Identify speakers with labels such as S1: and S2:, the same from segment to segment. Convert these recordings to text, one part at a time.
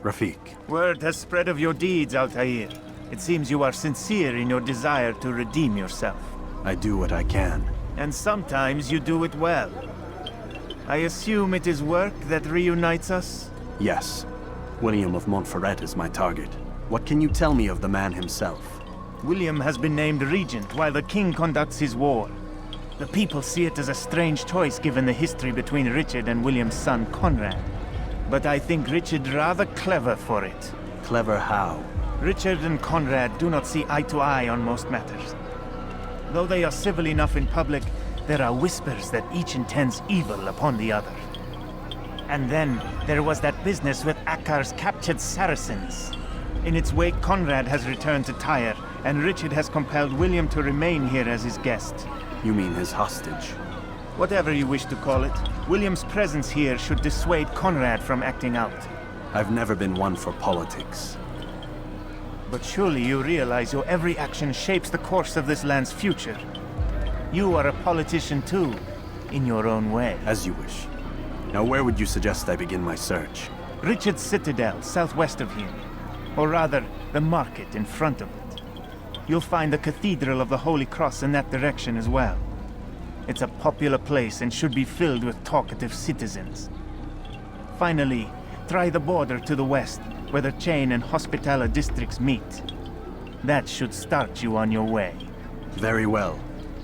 S1: Rafik.
S2: Word has spread of your deeds, Altair. It seems you are sincere in your desire to redeem yourself.
S1: I do what I can.
S2: And sometimes you do it well. I assume it is work that reunites us?
S1: Yes. William of Montferrat is my target. What can you tell me of the man himself?
S2: William has been named regent while the king conducts his war. The people see it as a strange choice given the history between Richard and William's son Conrad. But I think Richard rather clever for it.
S1: Clever how?
S2: Richard and Conrad do not see eye to eye on most matters. Though they are civil enough in public, there are whispers that each intends evil upon the other. And then there was that business with Akkar's captured Saracens. In its wake, Conrad has returned to Tyre, and Richard has compelled William to remain here as his guest.
S1: You mean his hostage?
S2: Whatever you wish to call it, William's presence here should dissuade Conrad from acting out.
S1: I've never been one for politics.
S2: But surely you realize your every action shapes the course of this land's future. You are a politician too, in your own way.
S1: As you wish. Now where would you suggest I begin my search?
S2: Richard's Citadel, southwest of here. Or rather, the market in front of it. You'll find the Cathedral of the Holy Cross in that direction as well. It's a popular place and should be filled with talkative citizens. Finally, try the border to the west, where the Chain and Hospitaller districts meet. That should start you on your way.
S1: Very well.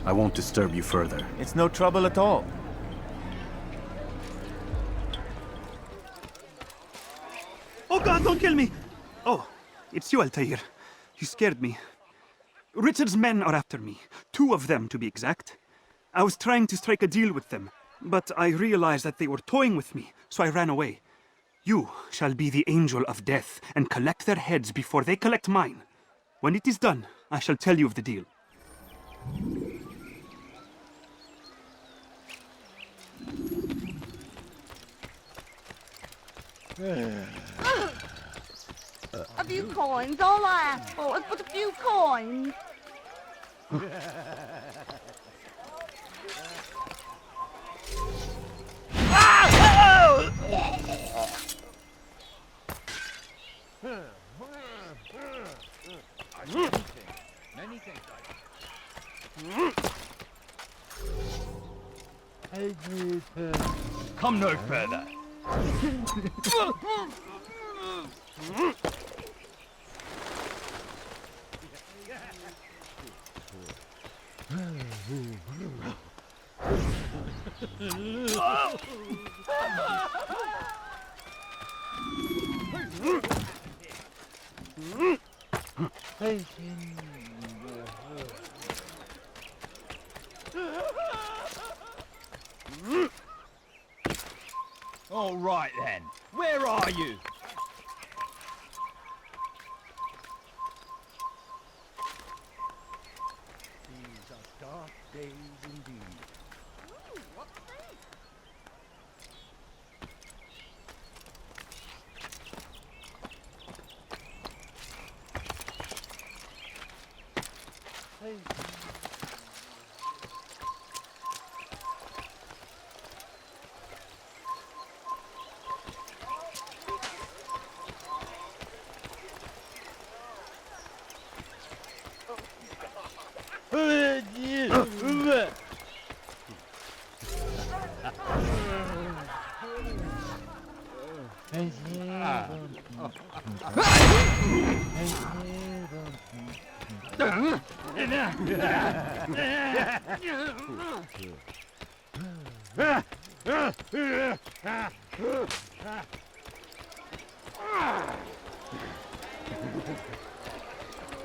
S1: I won't disturb you further.
S2: It's no trouble at all.
S3: Oh God, don't kill me! Oh, it's you, Altair. You scared me. Richard's men are after me. 2 of them, to be exact. I was trying to strike a deal with them, but I realized that they were toying with me, so I ran away. You shall be the angel of death and collect their heads before they collect mine. When it is done, I shall tell you of the deal.
S4: A few coins, all I ask for is but a few coins.
S5: Come no further. All right then, where are you?
S6: These are dark days indeed.
S4: Ooh, what's this?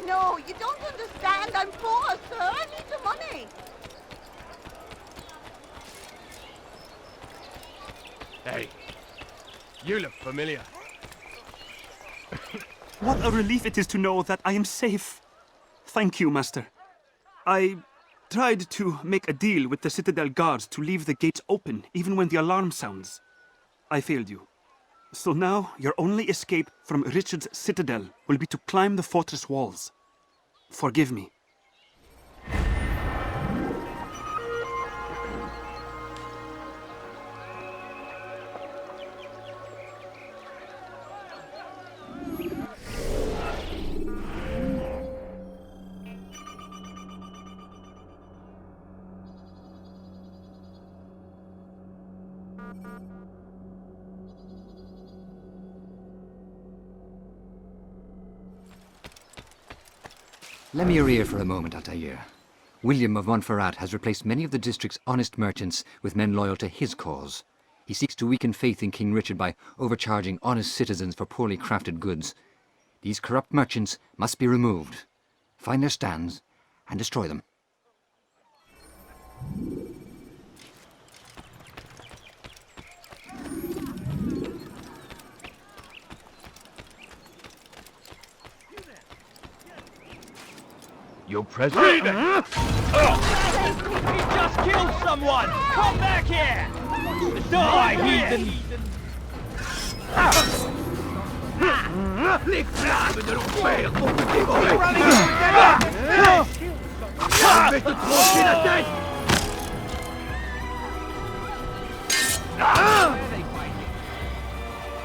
S4: No, you don't understand. I'm poor, sir. I need the money.
S5: Hey, you look familiar.
S3: What a relief it is to know that I am safe. Thank you, Master. I tried to make a deal with the Citadel guards to leave the gates open even when the alarm sounds. I failed you. So now your only escape from Richard's Citadel will be to climb the fortress walls. Forgive me.
S7: Lend me your ear for a moment, Altair. William of Montferrat has replaced many of the district's honest merchants with men loyal to his cause. He seeks to weaken faith in King Richard by overcharging honest citizens for poorly crafted goods. These corrupt merchants must be removed. Find their stands and destroy them.
S5: Your president? He just killed someone! Come back here! Die, heathen! Les flammes de l'enfer vont te dévorer! Je vais te trancher la tête!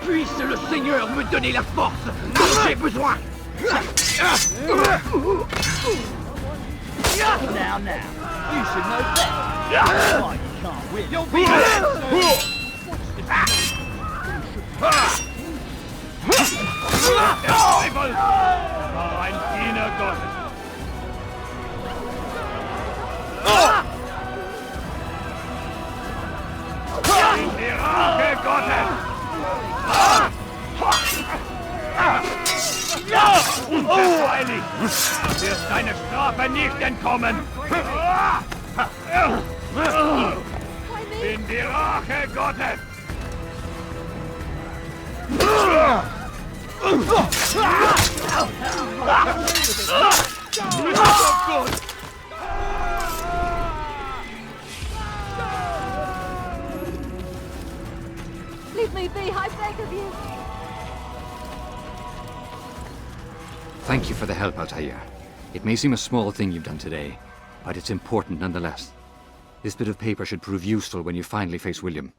S5: Puisse le Seigneur me donner la force dont j'ai besoin! Now, you should know better. Why you can't win? You'll be ein Diener Gottes. Die Rache Gottes. Unverfreilich! Du wirst deine Strafe nicht entkommen! In die Rache Gottes!
S4: Leave me be, I beg of you.
S7: Thank you for the help, Altair. It may seem a small thing you've done today, but it's important nonetheless. This bit of paper should prove useful when you finally face William.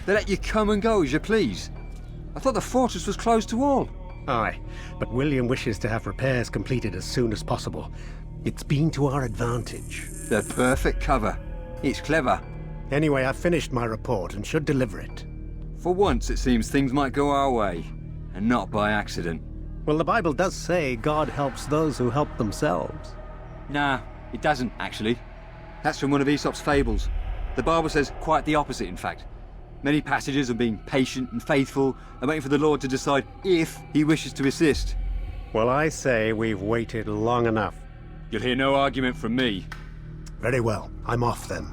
S7: They let you come and go as you please. I thought the fortress was closed to all.
S6: Aye, but William wishes to have repairs completed as soon as possible. It's been to our advantage.
S7: The perfect cover. It's clever.
S6: Anyway, I've finished my report and should deliver it.
S7: For once, it seems things might go our way, and not by accident.
S6: Well, the Bible does say God helps those who help themselves.
S7: Nah, it doesn't, actually. That's from one of Aesop's fables. The Bible says quite the opposite, in fact. Many passages of being patient and faithful and waiting for the Lord to decide if he wishes to assist.
S6: Well, I say we've waited long enough.
S7: You'll hear no argument from me.
S6: Very well, I'm off then.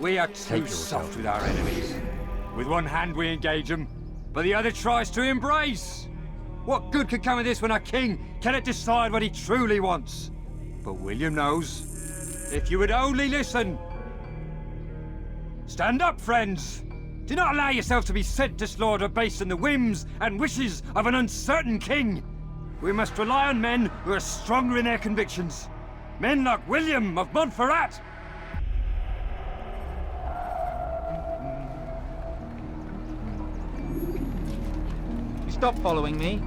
S8: We are too soft with our enemies. With one hand we engage them, but the other tries to embrace. What good could come of this when our king cannot decide what he truly wants? But William knows. If you would only listen. Stand up, friends. Do not allow yourself to be sent to slaughter based on the whims and wishes of an uncertain king. We must rely on men who are stronger in their convictions. Men like William of Montferrat.
S5: You stop following me.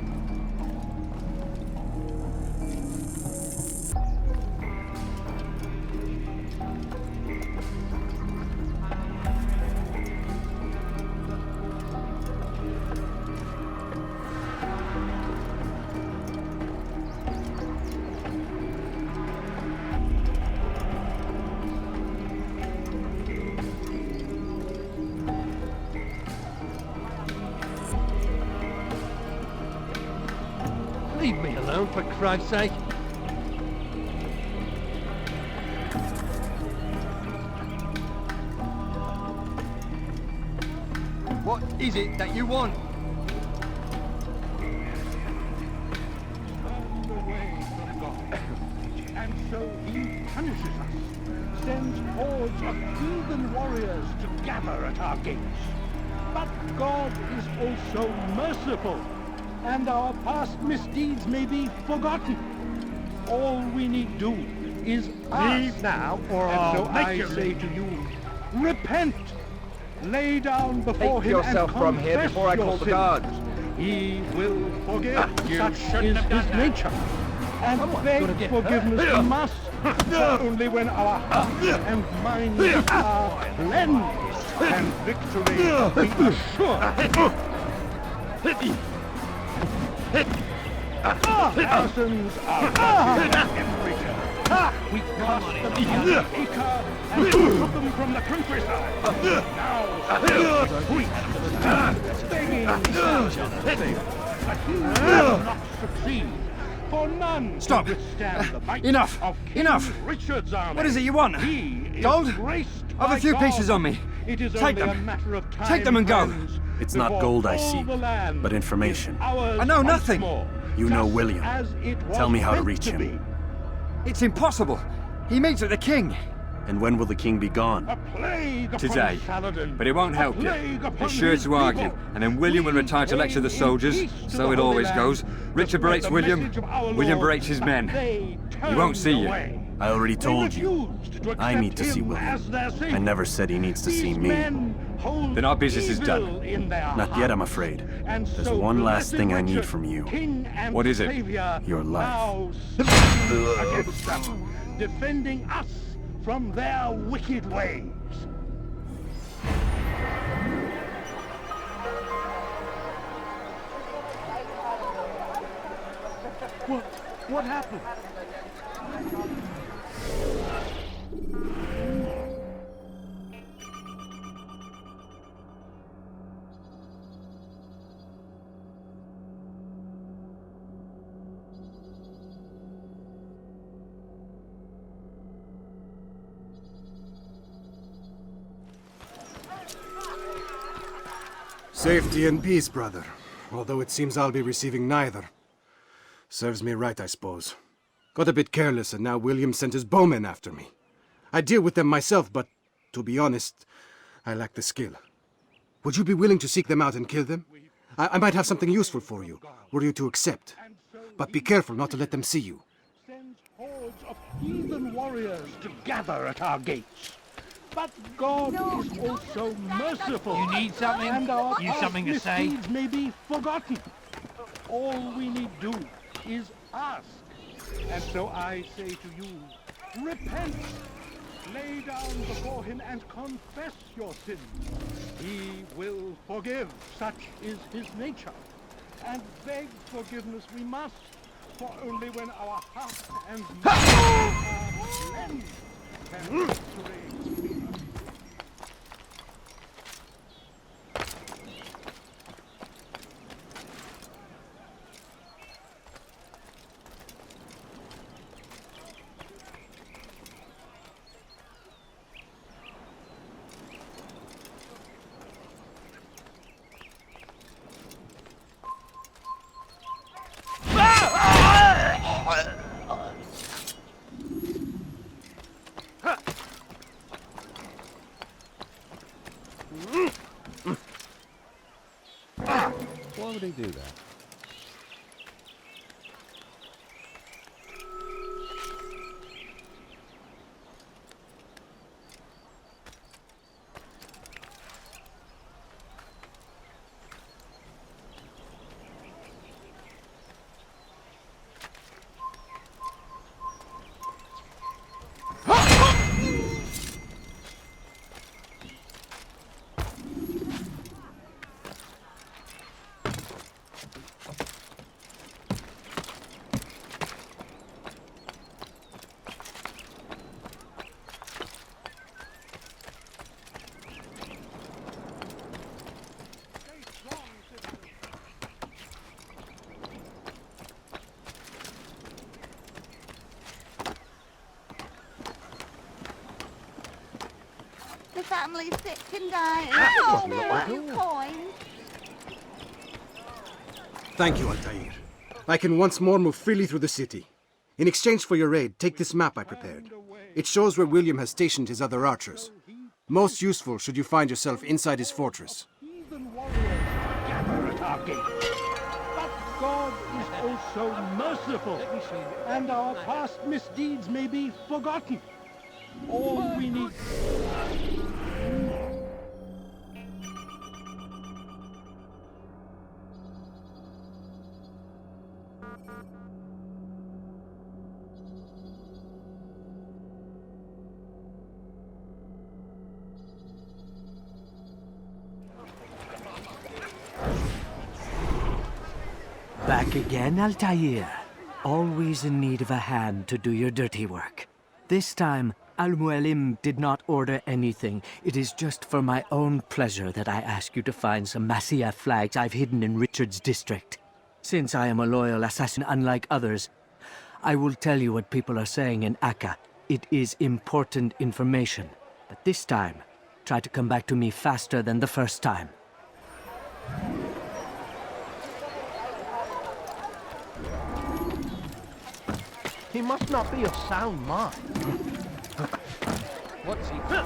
S9: Leave me alone, for Christ's sake.
S8: What is it that you want?
S10: And so he punishes us, sends hordes of heathen warriors to gather at our gates. But God is also merciful, and our past misdeeds may be forgotten. All we need do is leave now, or I'll make you say to you, repent. Lay down before him
S5: yourself
S10: and
S5: from here before I call the guards.
S10: He will forgive.
S5: You
S10: Such
S5: shouldn't
S10: is
S5: have done
S10: his
S5: that.
S10: nature. And beg forgiveness we must, but only when our hearts and minds are cleansed and victory be assured. Thousands are every day. We cast them on the acre and took them from the countryside. Now, free, begging but he will not succeed. For none
S8: Stop.
S10: can withstand the might
S8: Enough.
S10: of King
S8: Enough.
S10: Richard's army.
S8: What is it you want?
S10: He is
S8: Gold?
S10: graced
S8: I've
S10: by
S8: a few
S10: God.
S8: pieces on me.
S10: It is
S8: Take
S10: only a
S8: them.
S10: matter of time,
S8: Take them and go.
S10: friends,
S1: It's not
S10: before
S1: gold I
S10: all
S1: seek,
S10: the land
S1: but information.
S10: is ours
S8: I know
S10: once
S8: nothing.
S10: more,
S1: You know
S10: just
S1: William.
S10: as it was
S1: Tell me how to
S10: meant
S1: reach him.
S10: be.
S8: It's impossible. He meets with the king.
S1: And when will the king be gone?
S10: A plague upon
S8: Today.
S10: Saladin.
S8: But it won't
S10: A
S8: help you.
S10: plague upon
S8: They're sure
S10: his
S8: to argue,
S10: people.
S8: and then William will
S10: We
S8: retire to lecture the
S10: came in
S8: soldiers.
S10: peace to
S8: So
S10: the
S8: it
S10: Holy
S8: always
S10: Land
S8: goes.
S10: to
S8: Richard
S10: spread
S8: berates
S10: the
S8: William.
S10: message of our
S8: William
S10: Lord,
S8: berates his
S10: but
S8: men.
S10: they
S8: He won't see you.
S10: away.
S1: I already
S10: They
S1: told you.
S10: refused to
S1: I need to
S10: accept
S1: see
S10: him
S1: William.
S10: as their savior.
S1: I never said he needs to see
S10: These
S1: me.
S10: men hold
S8: Then our business is
S10: evil
S8: done.
S10: in their
S1: Not yet, I'm
S10: hearts.
S1: afraid.
S10: And
S1: There's
S10: so
S1: one last
S10: blessed
S1: thing I need
S10: Richard,
S1: from you.
S10: King and
S8: What is it?
S10: Savior,
S1: Your life.
S10: now stand against them, defending us from their wicked ways. What happened?
S11: Safety and peace, brother. Although it seems I'll be receiving neither. Serves me right, I suppose. Got a bit careless, and now William sent his bowmen after me. I deal with them myself, but, to be honest, I lack the skill. Would you be willing to seek them out and kill them? I might have something useful for you, were you to accept. But be careful not to let them see you.
S10: Sends hordes of heathen warriors to gather at our gates. But God is also merciful.
S9: You need something?
S10: And our
S9: You something to say?
S10: misdeeds may be forgotten. All we need do is ask. And so I say to you, repent. Lay down before him and confess your sins. He will forgive. Such is his nature. And beg forgiveness we must, for only when our hearts and minds are cleansed can victory be.
S12: they do that?
S4: The family's sick and dying. Oh, there are your coins.
S11: Thank you, Altair. I can once more move freely through the city. In exchange for your aid, take this map I prepared. It shows where William has stationed his other archers. Most useful should you find yourself inside his fortress.
S10: Heathen warriors gather at our gate. But God is also merciful, and our past misdeeds may be forgotten. All we need...
S13: Back again, Altair. Always in need of a hand to do your dirty work. This time, Al-Mualim did not order anything. It is just for my own pleasure that I ask you to find some Masyaf flags I've hidden in Richard's district. Since I am a loyal assassin unlike others, I will tell you what people are saying in Akka. It is important information. But this time, try to come back to me faster than the first time.
S9: He must not be of sound mind. What's he doing?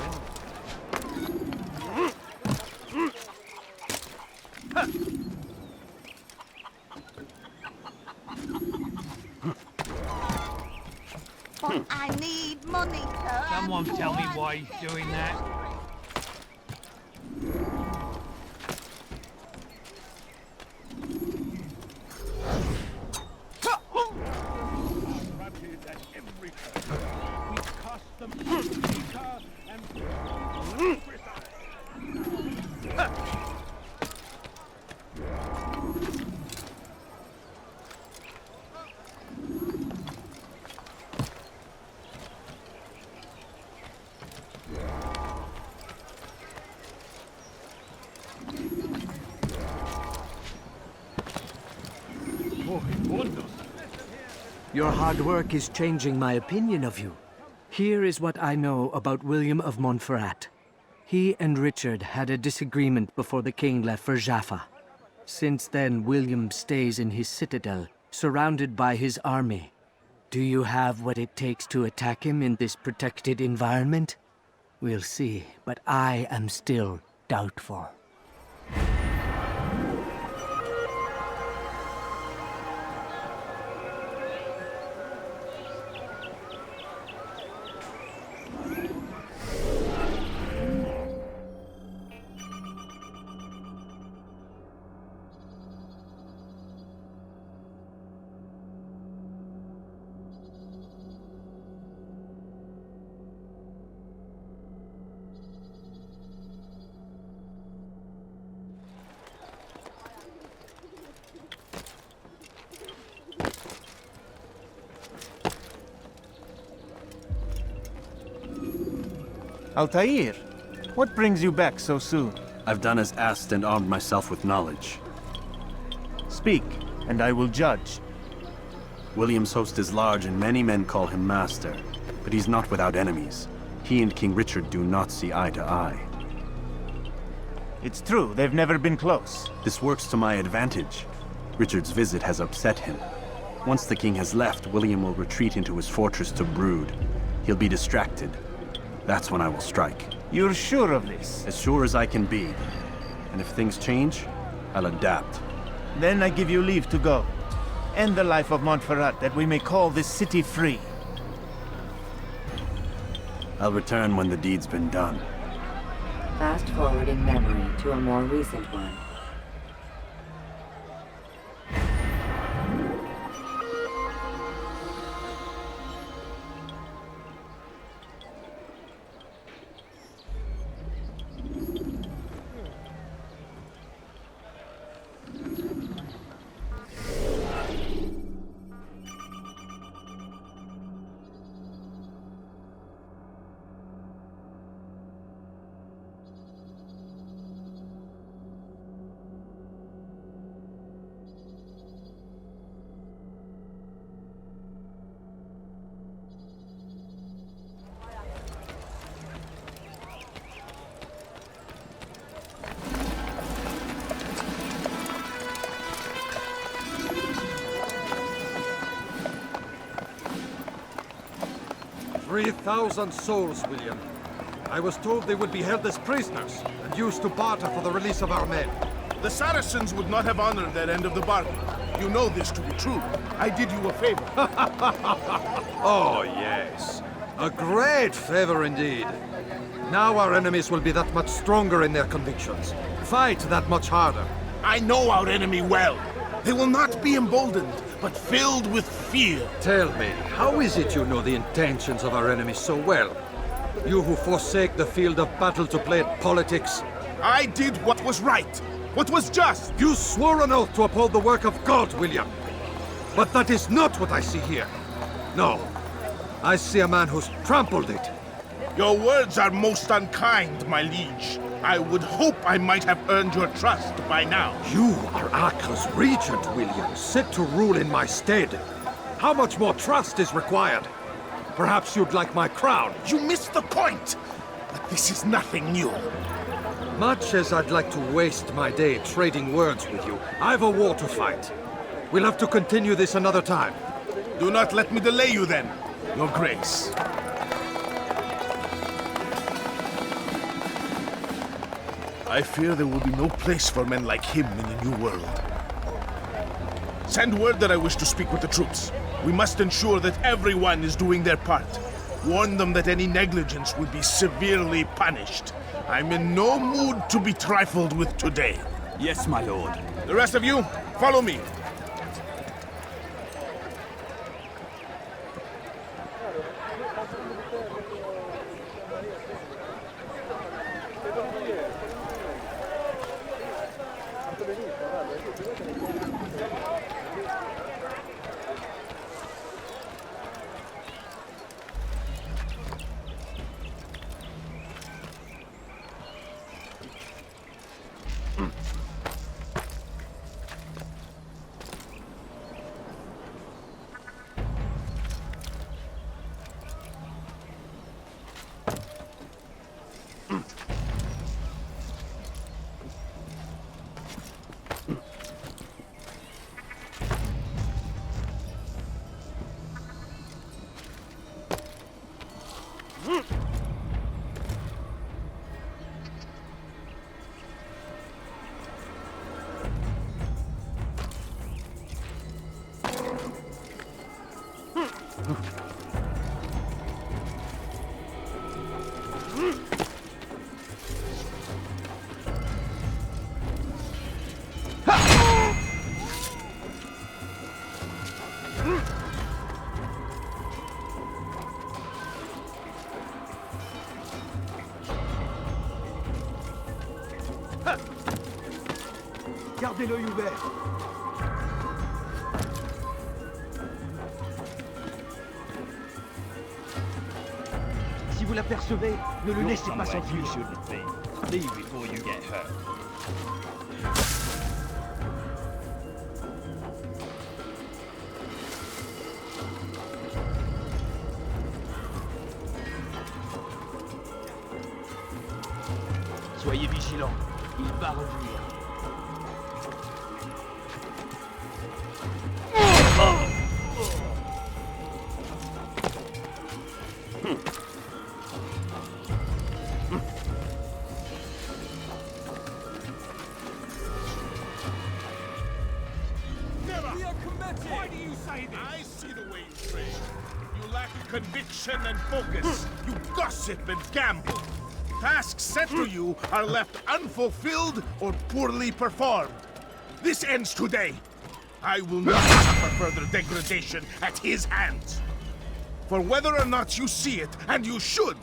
S4: But I need money, sir.
S5: Someone tell me why he's doing that.
S13: Your hard work is changing my opinion of you. Here is what I know about William of Montferrat. He and Richard had a disagreement before the king left for Jaffa. Since then, William stays in his citadel, surrounded by his army. Do you have what it takes to attack him in this protected environment? We'll see, but I am still doubtful.
S2: Altair, what brings you back so soon?
S1: I've done as asked and armed myself with knowledge.
S2: Speak, and I will judge.
S1: William's host is large and many men call him master, but he's not without enemies. He and King Richard do not see eye to eye.
S2: It's true, they've never been close.
S1: This works to my advantage. Richard's visit has upset him. Once the king has left, William will retreat into his fortress to brood. He'll be distracted. That's when I will strike.
S2: You're sure of this?
S1: As sure as I can be. And if things change, I'll adapt.
S2: Then I give you leave to go. End the life of Montferrat, that we may call this city free.
S1: I'll return when the deed's been done.
S12: Fast forwarding memory to a more recent one.
S14: "3,000 souls, William. I was told they would be held as prisoners and used to barter for the release of our men.
S15: The Saracens would not have honored their end of the bargain. You know this to be true. I did you a favor.
S14: Oh, yes. A great favor indeed. Now our enemies will be that much stronger in their convictions. Fight that much harder.
S15: I know our enemy well. They will not be emboldened, but filled with fear.
S14: Tell me, how is it you know the intentions of our enemies so well? You who forsake the field of battle to play at politics.
S15: I did what was right, what was just.
S14: You swore an oath to uphold the work of God, William. But that is not what I see here. No, I see a man who's trampled it.
S15: Your words are most unkind, my liege. I would hope I might have earned your trust by now.
S14: You are Acre's regent, William, set to rule in my stead. How much more trust is required? Perhaps you'd like my crown.
S15: You missed the point! But this is nothing new.
S14: Much as I'd like to waste my day trading words with you, I've a war to fight. We'll have to continue this another time.
S15: Do not let me delay you then, Your Grace. I fear there will be no place for men like him in the New World. Send word that I wish to speak with the troops. We must ensure that everyone is doing their part. Warn them that any negligence would be severely punished. I'm in no mood to be trifled with today.
S3: Yes, my lord.
S15: The rest of you, follow me.
S5: Gardez l'œil ouvert. Si vous l'apercevez, ne le laissez pas s'enfuir. Leave before you get hurt. Soyez vigilants, il va revenir.
S15: conviction and focus. You gossip and gamble. Tasks set to you are left unfulfilled or poorly performed. This ends today. I will not suffer further degradation at his hands. For whether or not you see it, and you should,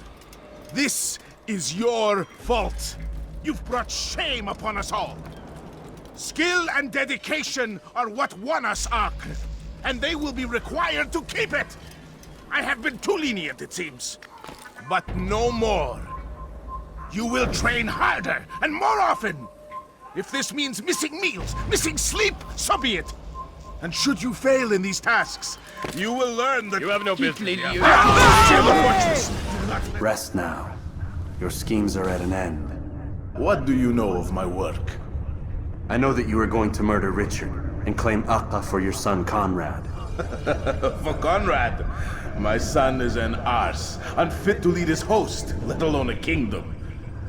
S15: this is your fault. You've brought shame upon us all. Skill and dedication are what won us Acre, and they will be required to keep it. I have been too lenient, it seems. But no more. You will train harder and more often. If this means missing meals, missing sleep, so be it. And should you fail in these tasks, you will learn that you have no business here.
S1: Rest now. Your schemes are at an end.
S15: What do you know of my work?
S1: I know that you are going to murder Richard and claim Acre for your son Conrad.
S15: For Conrad, my son is an arse, unfit to lead his host, let alone a kingdom.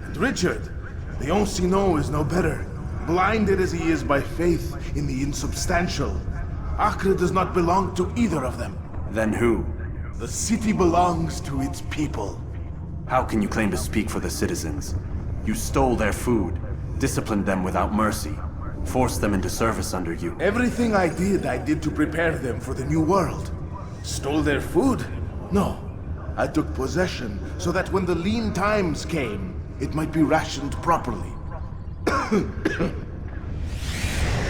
S15: And Richard, the Ancien is no better, blinded as he is by faith in the insubstantial. Acre does not belong to either of them.
S1: Then who?
S15: The city belongs to its people.
S1: How can you claim to speak for the citizens? You stole their food, disciplined them without mercy, forced them into service under you.
S15: Everything I did to prepare them for the new world. Stole their food? No. I took possession so that when the lean times came, it might be rationed properly.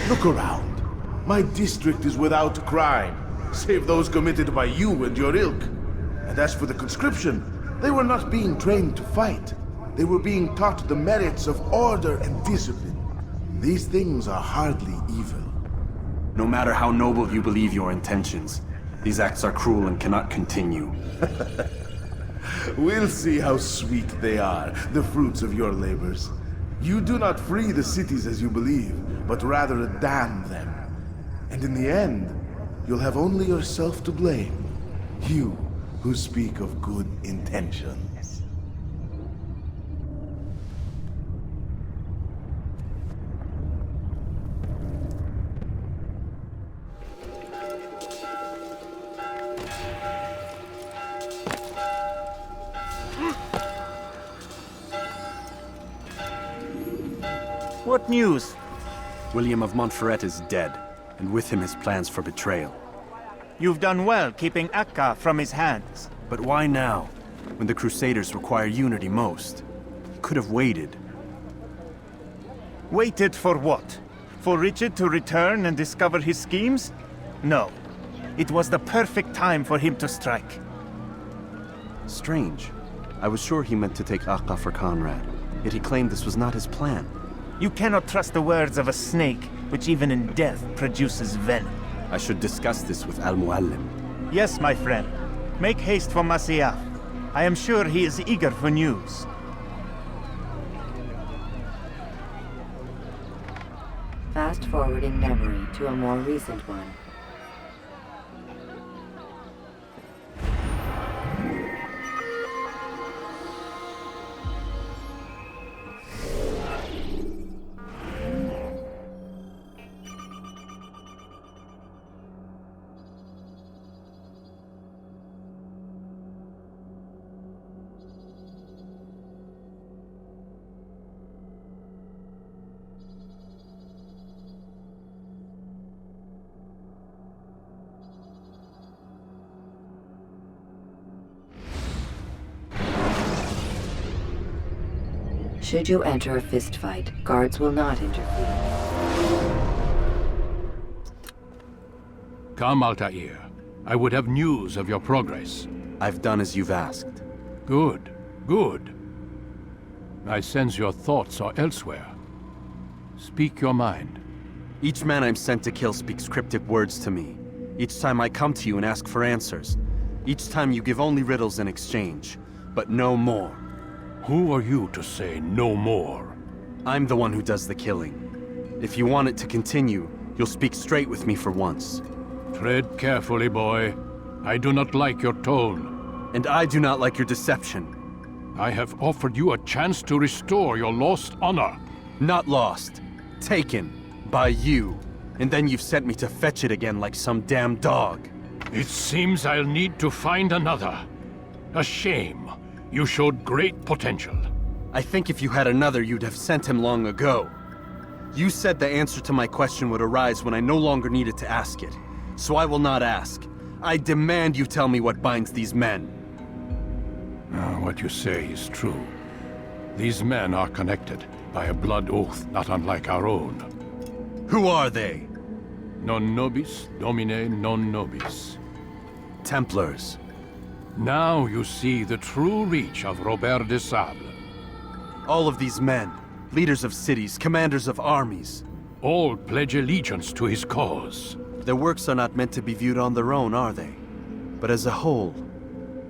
S15: Look around. My district is without crime, save those committed by you and your ilk. And as for the conscription, they were not being trained to fight. They were being taught the merits of order and discipline. These things are hardly evil.
S1: No matter how noble you believe your intentions, these acts are cruel and cannot continue.
S15: We'll see how sweet they are, the fruits of your labors. You do not free the cities as you believe, but rather damn them. And in the end, you'll have only yourself to blame. You who speak of good intentions.
S2: What news?
S1: William of Montferrat is dead, and with him his plans for betrayal.
S2: You've done well keeping Acre from his hands.
S1: But why now, when the Crusaders require unity most? You could have waited.
S2: Waited for what? For Richard to return and discover his schemes? No. It was the perfect time for him to strike.
S1: Strange. I was sure he meant to take Acre for Conrad, yet he claimed this was not his plan.
S2: You cannot trust the words of a snake, which even in death produces venom.
S1: I should discuss this with Al-Muallim.
S2: Yes, my friend. Make haste for Masyaf. I am sure he is eager for news.
S12: Fast-forwarding memory to a more recent one. Should you enter a fistfight, guards will not interfere.
S10: Come, Altair. I would have news of your progress.
S1: I've done as you've asked.
S10: Good, good. I sense your thoughts are elsewhere. Speak your mind.
S1: Each man I'm sent to kill speaks cryptic words to me. Each time I come to you and ask for answers. Each time you give only riddles in exchange, but no more.
S10: Who are you to say no more?
S1: I'm the one who does the killing. If you want it to continue, you'll speak straight with me for once.
S10: Tread carefully, boy. I do not like your tone.
S1: And I do not like your deception.
S10: I have offered you a chance to restore your lost honor.
S1: Not lost. Taken. By you. And then you've sent me to fetch it again like some damn dog.
S10: It seems I'll need to find another. A shame. You showed great potential.
S1: I think if you had another, you'd have sent him long ago. You said the answer to my question would arise when I no longer needed to ask it. So I will not ask. I demand you tell me what binds these men.
S10: What you say is true. These men are connected by a blood oath not unlike our own.
S1: Who are they?
S10: Non nobis, domine non nobis.
S1: Templars.
S10: Now you see the true reach of Robert de Sable.
S1: All of these men, leaders of cities, commanders of armies.
S10: All pledge allegiance to his cause.
S1: Their works are not meant to be viewed on their own, are they? But as a whole,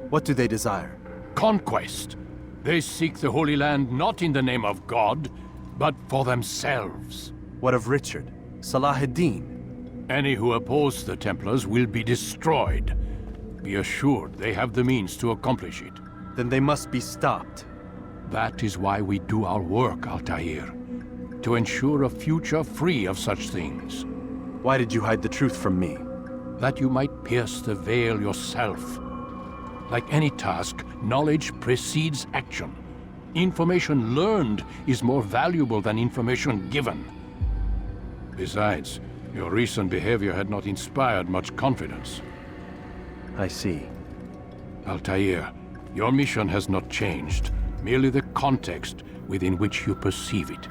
S1: what do they desire?
S10: Conquest. They seek the Holy Land not in the name of God, but for themselves.
S1: What of Richard? Salah ad-Din?
S10: Any who oppose the Templars will be destroyed. Be assured they have the means to accomplish it.
S1: Then they must be stopped.
S10: That is why we do our work, Altair. To ensure a future free of such things.
S1: Why did you hide the truth from me?
S10: That you might pierce the veil yourself. Like any task, knowledge precedes action. Information learned is more valuable than information given. Besides, your recent behavior had not inspired much confidence.
S1: I see.
S10: Altair, your mission has not changed. Merely the context within which you perceive it.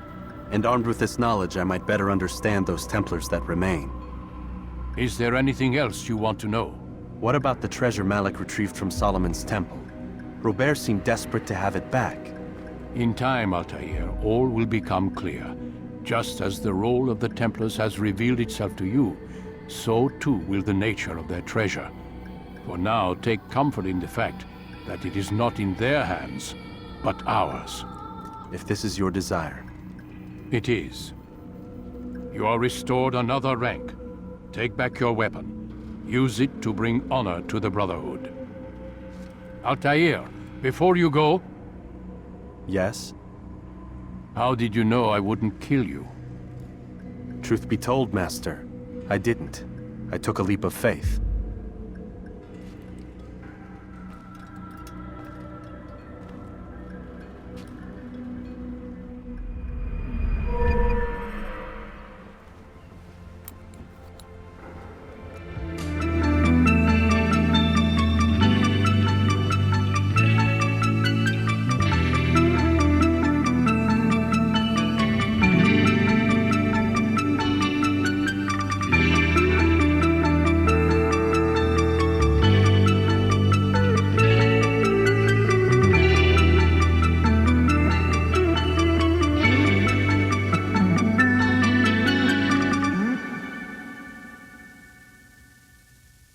S1: And armed with this knowledge, I might better understand those Templars that remain.
S10: Is there anything else you want to know?
S1: What about the treasure Malik retrieved from Solomon's temple? Robert seemed desperate to have it back.
S10: In time, Altair, all will become clear. Just as the role of the Templars has revealed itself to you, so too will the nature of their treasure. For now, take comfort in the fact that it is not in their hands, but ours.
S1: If this is your desire.
S10: It is. You are restored another rank. Take back your weapon. Use it to bring honor to the Brotherhood. Altair, before you go...
S1: Yes?
S10: How did you know I wouldn't kill you?
S1: Truth be told, Master, I didn't. I took a leap of faith.